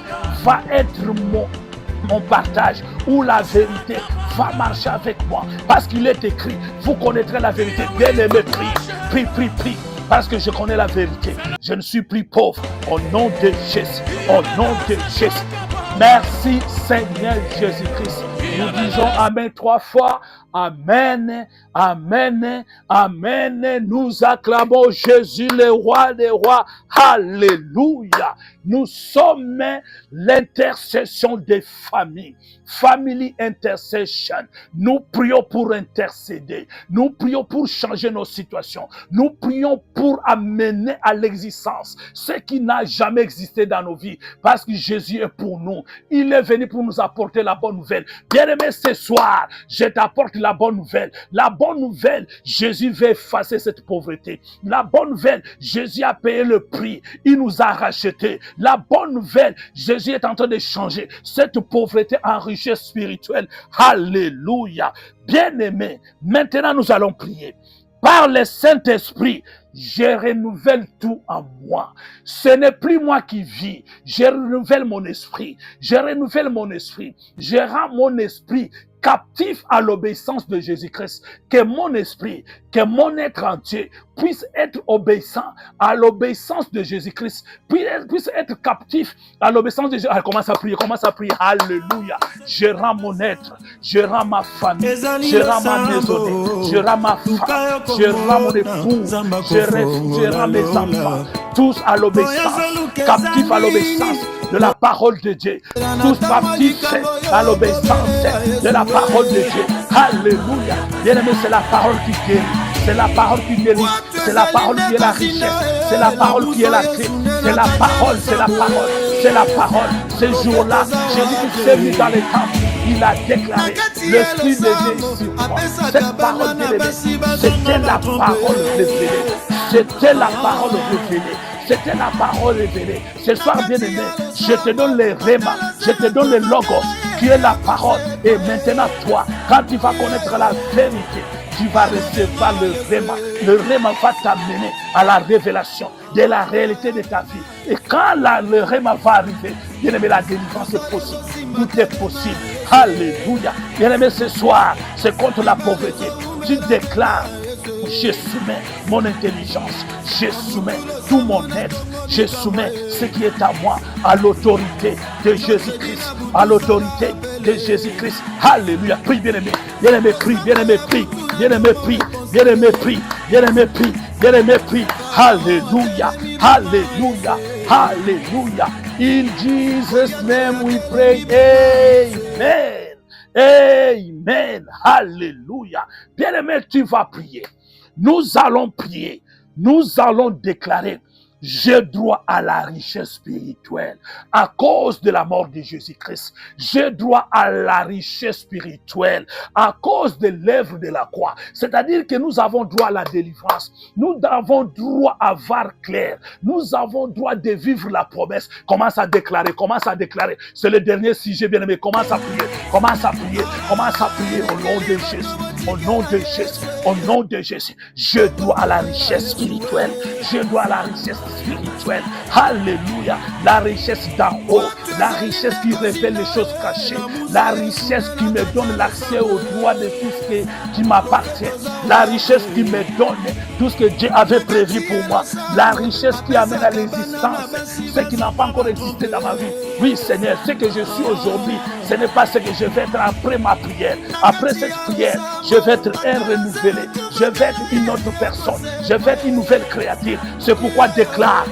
va être mon partage, où la vérité va marcher avec moi, parce qu'il est écrit, vous connaîtrez la vérité, bien-aimé, prie, parce que je connais la vérité. Je ne suis plus pauvre. Au nom de Jésus. Au nom de Jésus. Merci Seigneur Jésus-Christ. Nous disons Amen 3 fois. Amen, Amen, Amen. Nous acclamons Jésus, le roi des rois. Alléluia. Nous sommes l'intercession des familles. Family intercession. Nous prions pour intercéder. Nous prions pour changer nos situations. Nous prions pour amener à l'existence ce qui n'a jamais existé dans nos vies. Parce que Jésus est pour nous. Il est venu pour nous apporter la bonne nouvelle. Bien-aimé, ce soir, je t'apporte la bonne nouvelle. La bonne nouvelle, Jésus veut effacer cette pauvreté. La bonne nouvelle, Jésus a payé le prix. Il nous a rachetés. La bonne nouvelle, Jésus est en train de changer cette pauvreté en richesse spirituelle. Alléluia. Bien-aimé, maintenant nous allons prier. Par le Saint-Esprit, je renouvelle tout en moi. Ce n'est plus moi qui vis. Je renouvelle mon esprit. Je renouvelle mon esprit. Je rends mon esprit captif à l'obéissance de Jésus-Christ. Que mon esprit, que mon être entier puisse être obéissant à l'obéissance de Jésus-Christ. Puisse être captif à l'obéissance de Jésus. Commence à prier, commence à prier. Alléluia. Je rends mon être, je rends ma famille, je rends ma maison, je rends ma femme, je rends mon époux, je rends mes enfants. Tous à l'obéissance, captifs à l'obéissance de la parole de Dieu. Tous captifs à l'obéissance de la parole de Dieu. Alléluia. Bien-aimé, c'est la parole qui guérit. C'est la parole qui guérit. C'est la parole qui est la richesse. C'est la parole qui est la clé. C'est la parole, c'est la parole. C'est la parole. Ce jour-là, Jésus s'est mis dans les temples. Il a déclaré, l'Esprit de Dieu sur moi. Cette parole bien-aimée, c'était la parole révélée. C'était la parole révélée. C'était la parole révélée. Ce soir, bien-aimé, je te donne les rémas, je te donne le logos, qui est la parole. Et maintenant, toi, quand tu vas connaître la vérité, tu vas recevoir le réma. Le réma va t'amener à la révélation de la réalité de ta vie. Et quand le réma va arriver, bien-aimé, la délivrance est possible. Tout est possible. Alléluia. Bien-aimé, ce soir, c'est contre la pauvreté. Tu déclares, je soumets mon intelligence, je soumets tout mon être, je soumets ce qui est à moi, à l'autorité de Jésus-Christ, à l'autorité que Jésus-Christ, alléluia, prie bien-aimé, bien-aimé, prie, bien-aimé, prie, bien-aimé, prie, bien-aimé, prie, bien-aimé, prie, bien-aimé, prie, alléluia, alléluia, alléluia. In Jesus' name we pray, amen. Amen. Alléluia. Bien-aimé, tu vas prier. Nous allons prier. Nous allons déclarer: j'ai droit à la richesse spirituelle à cause de la mort de Jésus-Christ. J'ai droit à la richesse spirituelle à cause de l'œuvre de la croix. C'est-à-dire que nous avons droit à la délivrance. Nous avons droit à voir clair. Nous avons droit de vivre la promesse. Commence à déclarer, commence à déclarer. C'est le dernier sujet, bien-aimé. Commence à prier, commence à prier, commence à prier au nom de Jésus. Au nom de Jésus, au nom de Jésus, je dois à la richesse spirituelle. Je dois à la richesse spirituelle. Alléluia. La richesse d'en haut. La richesse qui révèle les choses cachées. La richesse qui me donne l'accès au droit de tout ce qui m'appartient. La richesse qui me donne tout ce que Dieu avait prévu pour moi. La richesse qui amène à l'existence ce qui n'a pas encore existé dans ma vie. Oui, Seigneur, ce que je suis aujourd'hui, ce n'est pas ce que je vais être après ma prière. Après cette prière, je vais être un renouvelé. Je vais être une autre personne. Je vais être une nouvelle créature. C'est pourquoi déclare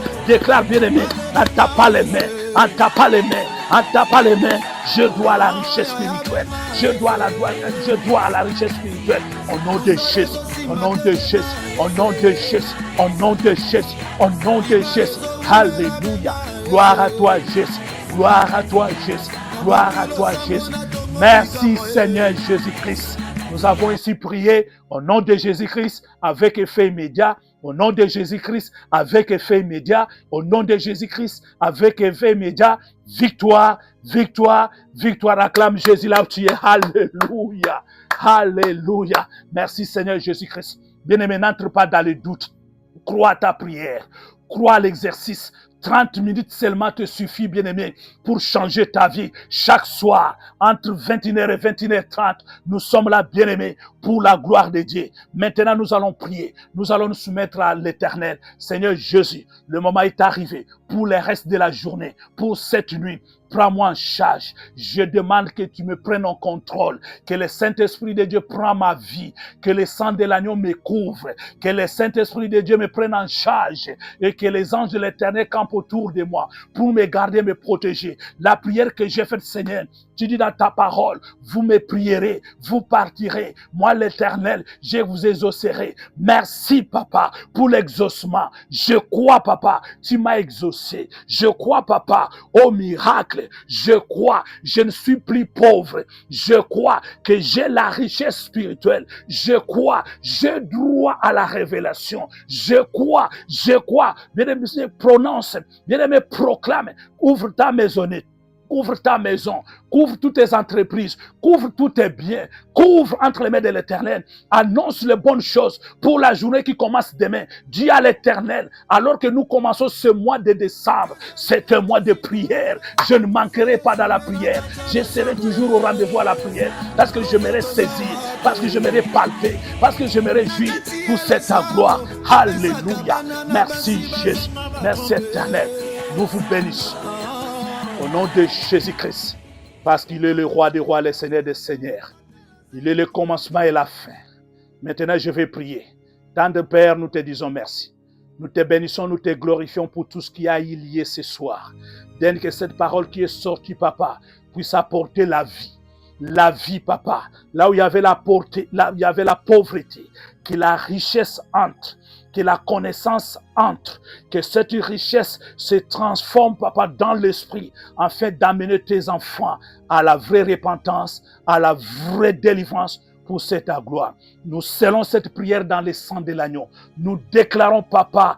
bien-aimé, en tapant les mains, en tapant les mains, en tapant les mains, je dois à la richesse spirituelle. Je dois à la richesse spirituelle. Au nom de Jésus, au nom de Jésus, au nom de Jésus, au nom de Jésus, au nom de Jésus. Alléluia. Gloire à toi, Jésus. Gloire à toi, Jésus. Gloire à toi, Jésus. Merci, Seigneur Jésus-Christ. Nous avons ici prié au nom de Jésus-Christ avec effet immédiat. Au nom de Jésus-Christ avec effet immédiat. Au nom de Jésus-Christ avec effet immédiat. Victoire, victoire, victoire. Acclame Jésus là où tu es. Alléluia. Alléluia. Merci, Seigneur Jésus-Christ. Bien-aimé, n'entre pas dans le doute. Crois à ta prière. Crois à l'exercice. 30 minutes seulement te suffit, bien-aimé, pour changer ta vie. Chaque soir, entre 21h et 21h30, nous sommes là, bien-aimés, pour la gloire de Dieu. Maintenant, nous allons prier. Nous allons nous soumettre à l'Éternel. Seigneur Jésus, le moment est arrivé pour le reste de la journée, pour cette nuit. Prends-moi en charge. Je demande que tu me prennes en contrôle. Que le Saint-Esprit de Dieu prenne ma vie. Que le sang de l'agneau me couvre. Que le Saint-Esprit de Dieu me prenne en charge. Et que les anges de l'Éternel campent autour de moi pour me garder, me protéger. La prière que j'ai faite, Seigneur, tu dis dans ta parole, vous me prierez, vous partirez. Moi, l'Éternel, je vous exaucerai. Merci, Papa, pour l'exaucement. Je crois, Papa, tu m'as exaucé. Je crois, Papa, au miracle. Je crois, je ne suis plus pauvre. Je crois que j'ai la richesse spirituelle. Je crois, j'ai droit à la révélation. Je crois. Bien-aimé, prononce, bien-aimé, proclame, ouvre ta maisonnette. Couvre ta maison, couvre toutes tes entreprises, couvre tous tes biens, couvre entre les mains de l'Éternel. Annonce les bonnes choses pour la journée qui commence demain. Dis à l'Éternel, alors que nous commençons ce mois de décembre, c'est un mois de prière. Je ne manquerai pas dans la prière. Je serai toujours au rendez-vous à la prière parce que je m'aimerais saisir, parce que je m'aimerais palper, parce que je m'aimerais jouir pour cette gloire. Alléluia. Merci Jésus. Merci Éternel. Nous vous bénissons. Au nom de Jésus-Christ, parce qu'il est le roi des rois, le Seigneur des seigneurs. Il est le commencement et la fin. Maintenant, je vais prier. Tendre Père, nous te disons merci. Nous te bénissons, nous te glorifions pour tout ce qui a eu lieu ce soir. Donne que cette parole qui est sortie, Papa, puisse apporter la vie. La vie, Papa. Là où il y avait la pauvreté, que la richesse entre. Que la connaissance entre, que cette richesse se transforme, Papa, dans l'esprit, afin d'amener tes enfants à la vraie repentance, à la vraie délivrance pour cette gloire. Nous scellons cette prière dans le sang de l'agneau. Nous déclarons, Papa,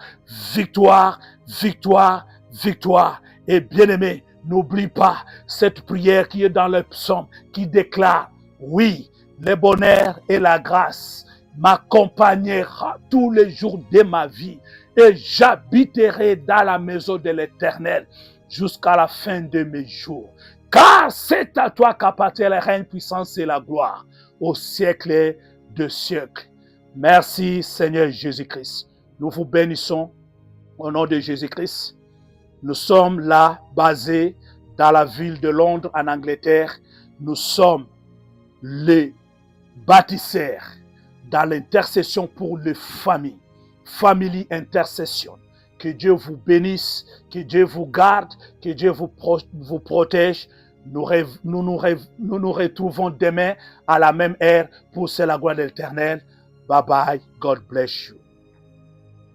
victoire, victoire, victoire. Et bien-aimé, n'oublie pas cette prière qui est dans le psaume, qui déclare, oui, le bonheur et la grâce m'accompagnera tous les jours de ma vie et j'habiterai dans la maison de l'Éternel jusqu'à la fin de mes jours. Car c'est à toi qu'appartient le règne, puissance et la gloire au siècle de siècles. Merci Seigneur Jésus-Christ. Nous vous bénissons au nom de Jésus-Christ. Nous sommes là basés dans la ville de Londres en Angleterre. nous sommes les bâtisseurs dans l'intercession pour les familles. Family intercession. Que Dieu vous bénisse, que Dieu vous garde, que Dieu vous protège. Nous nous retrouvons demain à la même heure pour c'est la gloire de l'Éternel. Bye bye. God bless you.